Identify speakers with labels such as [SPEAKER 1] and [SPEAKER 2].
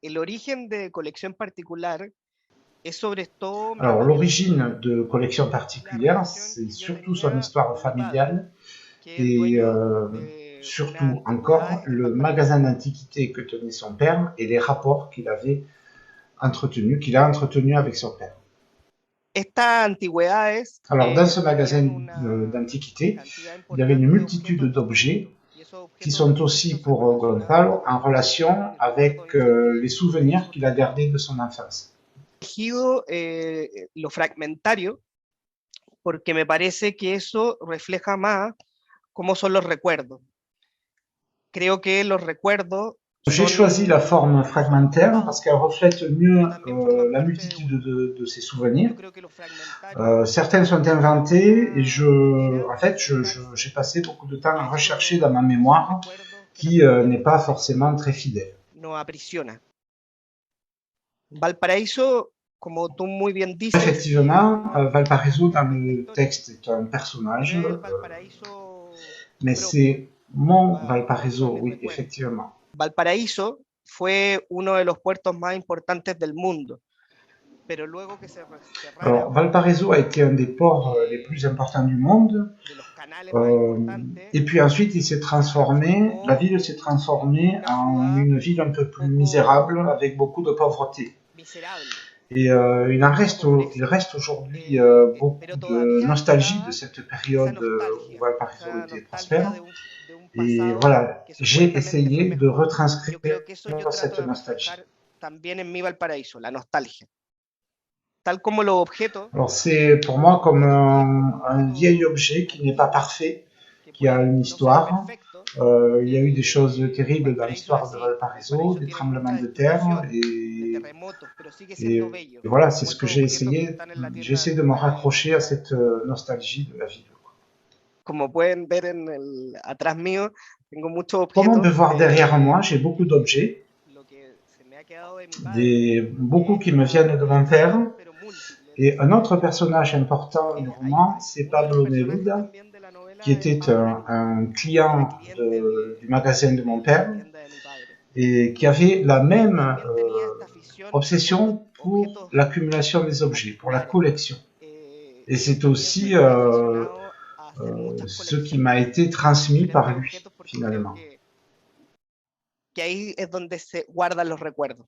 [SPEAKER 1] el origen de colección particular es sobre todo
[SPEAKER 2] Alors,
[SPEAKER 1] memoria
[SPEAKER 2] l'origine de collections
[SPEAKER 1] y la
[SPEAKER 2] particulières,
[SPEAKER 1] relación
[SPEAKER 2] c'est
[SPEAKER 1] que yo
[SPEAKER 2] surtout son
[SPEAKER 1] tenía
[SPEAKER 2] histoire
[SPEAKER 1] con mi padre,
[SPEAKER 2] familiale
[SPEAKER 1] que es el
[SPEAKER 2] et
[SPEAKER 1] dueño de unas
[SPEAKER 2] surtout encore
[SPEAKER 1] antigüedades en
[SPEAKER 2] le
[SPEAKER 1] Valparaíso.
[SPEAKER 2] magasin d'antiquités que tenait son père et les rapports qu'il a entretenus avec son père.
[SPEAKER 1] Estas antigüedades
[SPEAKER 2] Alors, dans ce
[SPEAKER 1] tenían
[SPEAKER 2] magasin
[SPEAKER 1] una
[SPEAKER 2] d'antiquités,
[SPEAKER 1] cantidad
[SPEAKER 2] il y avait une
[SPEAKER 1] importante de
[SPEAKER 2] multitude
[SPEAKER 1] objetos
[SPEAKER 2] d'objets
[SPEAKER 1] documentos y esos
[SPEAKER 2] qui
[SPEAKER 1] objetos
[SPEAKER 2] sont aussi
[SPEAKER 1] documentos se
[SPEAKER 2] pour
[SPEAKER 1] relacionaban
[SPEAKER 2] Gonzalo en
[SPEAKER 1] con
[SPEAKER 2] relation
[SPEAKER 1] mis recuerdos
[SPEAKER 2] avec les
[SPEAKER 1] infantiles y
[SPEAKER 2] souvenirs qu'il a
[SPEAKER 1] sobre
[SPEAKER 2] gardés de son enfance.
[SPEAKER 1] elegido lo fragmentario porque me parece que eso refleja más cómo son los recuerdos. Creo que los recuerdos
[SPEAKER 2] J'ai choisi la forme
[SPEAKER 1] son
[SPEAKER 2] fragmentaire parce
[SPEAKER 1] inventados,
[SPEAKER 2] qu'elle reflète mieux
[SPEAKER 1] pero también forman
[SPEAKER 2] la
[SPEAKER 1] parte de
[SPEAKER 2] multitude
[SPEAKER 1] uno.
[SPEAKER 2] de ses souvenirs.
[SPEAKER 1] Yo creo que lo fragmentario
[SPEAKER 2] Certaines sont
[SPEAKER 1] es
[SPEAKER 2] inventées et
[SPEAKER 1] una manera
[SPEAKER 2] en
[SPEAKER 1] de
[SPEAKER 2] fait,
[SPEAKER 1] acercarse
[SPEAKER 2] j'ai passé beaucoup de temps à
[SPEAKER 1] a
[SPEAKER 2] rechercher dans ma
[SPEAKER 1] esos
[SPEAKER 2] mémoire
[SPEAKER 1] recuerdos que
[SPEAKER 2] qui
[SPEAKER 1] también
[SPEAKER 2] n'est pas
[SPEAKER 1] muchas veces
[SPEAKER 2] forcément très fidèle.
[SPEAKER 1] nos aprisiona. Valparaíso, como tú muy bien dices, es
[SPEAKER 2] Effectivement,
[SPEAKER 1] uno de los
[SPEAKER 2] Valparaiso dans
[SPEAKER 1] protagonistas de esta
[SPEAKER 2] le
[SPEAKER 1] historia,
[SPEAKER 2] texte est un personnage,
[SPEAKER 1] pero es el Valparaíso
[SPEAKER 2] mais
[SPEAKER 1] propio,
[SPEAKER 2] c'est mon
[SPEAKER 1] bajo
[SPEAKER 2] Valparaiso,
[SPEAKER 1] mi
[SPEAKER 2] oui,
[SPEAKER 1] recuerdo.
[SPEAKER 2] effectivement.
[SPEAKER 1] Valparaíso fue uno de los puertos más importantes del mundo, pero luego que se
[SPEAKER 2] Alors,
[SPEAKER 1] cerraran
[SPEAKER 2] Valparaiso a été un des ports les plus importants du monde.
[SPEAKER 1] de los canales más importantes,
[SPEAKER 2] Et puis ensuite,
[SPEAKER 1] se
[SPEAKER 2] la
[SPEAKER 1] transformó
[SPEAKER 2] ville s'est
[SPEAKER 1] en
[SPEAKER 2] transformée
[SPEAKER 1] una
[SPEAKER 2] en
[SPEAKER 1] ciudad
[SPEAKER 2] une ville un peu
[SPEAKER 1] un
[SPEAKER 2] plus misérable,
[SPEAKER 1] poco
[SPEAKER 2] avec beaucoup de pauvreté.
[SPEAKER 1] miserable,
[SPEAKER 2] Et
[SPEAKER 1] mucha
[SPEAKER 2] il
[SPEAKER 1] pobreza,
[SPEAKER 2] reste aujourd'hui beaucoup
[SPEAKER 1] pero
[SPEAKER 2] de
[SPEAKER 1] todavía
[SPEAKER 2] nostalgie de
[SPEAKER 1] quedaba
[SPEAKER 2] cette période où Valparaiso
[SPEAKER 1] esa
[SPEAKER 2] était
[SPEAKER 1] nostalgia
[SPEAKER 2] prospère.
[SPEAKER 1] de un
[SPEAKER 2] Et
[SPEAKER 1] pasado
[SPEAKER 2] voilà,
[SPEAKER 1] que
[SPEAKER 2] j'ai
[SPEAKER 1] supuestamente fue
[SPEAKER 2] essayé de
[SPEAKER 1] mejor.
[SPEAKER 2] retranscrire
[SPEAKER 1] Yo creo que eso yo trato
[SPEAKER 2] cette
[SPEAKER 1] de
[SPEAKER 2] nostalgie.
[SPEAKER 1] reflejar también en mi Valparaíso, la nostalgia. Tal como los objetos
[SPEAKER 2] Alors c'est pour moi comme
[SPEAKER 1] tienen tiempo, los
[SPEAKER 2] un vieil
[SPEAKER 1] objetos
[SPEAKER 2] objet qui n'est pas
[SPEAKER 1] antiguos
[SPEAKER 2] parfait,
[SPEAKER 1] que
[SPEAKER 2] qui a
[SPEAKER 1] pueden
[SPEAKER 2] une
[SPEAKER 1] no ser
[SPEAKER 2] histoire.
[SPEAKER 1] perfectos,
[SPEAKER 2] Il y a eu des choses terribles dans
[SPEAKER 1] Valparaíso es
[SPEAKER 2] l'histoire de
[SPEAKER 1] así,
[SPEAKER 2] Valparaiso,
[SPEAKER 1] Valparaíso
[SPEAKER 2] des
[SPEAKER 1] tiene
[SPEAKER 2] tremblements
[SPEAKER 1] mucha
[SPEAKER 2] de terre,
[SPEAKER 1] destrucción, de terremotos, pero sigue siendo
[SPEAKER 2] et
[SPEAKER 1] bello,
[SPEAKER 2] voilà, c'est
[SPEAKER 1] como
[SPEAKER 2] ce que
[SPEAKER 1] esos
[SPEAKER 2] j'ai
[SPEAKER 1] objetos que
[SPEAKER 2] essayé.
[SPEAKER 1] están en la
[SPEAKER 2] J'ai
[SPEAKER 1] tienda
[SPEAKER 2] essayé de me
[SPEAKER 1] de mi
[SPEAKER 2] raccrocher à
[SPEAKER 1] padre.
[SPEAKER 2] cette nostalgie de la ville.
[SPEAKER 1] Como pueden ver atrás mío, tengo muchos
[SPEAKER 2] Comme on peut
[SPEAKER 1] objetos
[SPEAKER 2] voir derrière moi, j'ai beaucoup
[SPEAKER 1] de
[SPEAKER 2] d'objets,
[SPEAKER 1] lo que se me ha quedado de mi padre,
[SPEAKER 2] beaucoup
[SPEAKER 1] que es
[SPEAKER 2] qui me
[SPEAKER 1] una
[SPEAKER 2] viennent de mon père.
[SPEAKER 1] colección, pero múltiple,
[SPEAKER 2] Et un autre
[SPEAKER 1] diferente,
[SPEAKER 2] personnage important du
[SPEAKER 1] porque
[SPEAKER 2] roman, c'est
[SPEAKER 1] uno de los
[SPEAKER 2] Pablo
[SPEAKER 1] personajes
[SPEAKER 2] Neruda,
[SPEAKER 1] también de la
[SPEAKER 2] qui
[SPEAKER 1] novela es
[SPEAKER 2] était
[SPEAKER 1] Pablo Neruda,
[SPEAKER 2] un
[SPEAKER 1] que era
[SPEAKER 2] client
[SPEAKER 1] cliente
[SPEAKER 2] du magasin de
[SPEAKER 1] de
[SPEAKER 2] mon
[SPEAKER 1] la
[SPEAKER 2] père
[SPEAKER 1] tienda de mi padre.
[SPEAKER 2] et qui avait la
[SPEAKER 1] Y él
[SPEAKER 2] même
[SPEAKER 1] también tenía esta afición por
[SPEAKER 2] obsession pour
[SPEAKER 1] objetos
[SPEAKER 2] l'accumulation des objets, pour la
[SPEAKER 1] particulares.
[SPEAKER 2] collection. Et
[SPEAKER 1] Yo
[SPEAKER 2] c'est
[SPEAKER 1] también
[SPEAKER 2] aussi
[SPEAKER 1] soy muy aficionado a hacer muchas
[SPEAKER 2] ce qui
[SPEAKER 1] colecciones
[SPEAKER 2] m'a été
[SPEAKER 1] de
[SPEAKER 2] transmis
[SPEAKER 1] diferentes
[SPEAKER 2] par lui,
[SPEAKER 1] objetos porque creo
[SPEAKER 2] finalement.
[SPEAKER 1] que ahí es donde se guardan los recuerdos.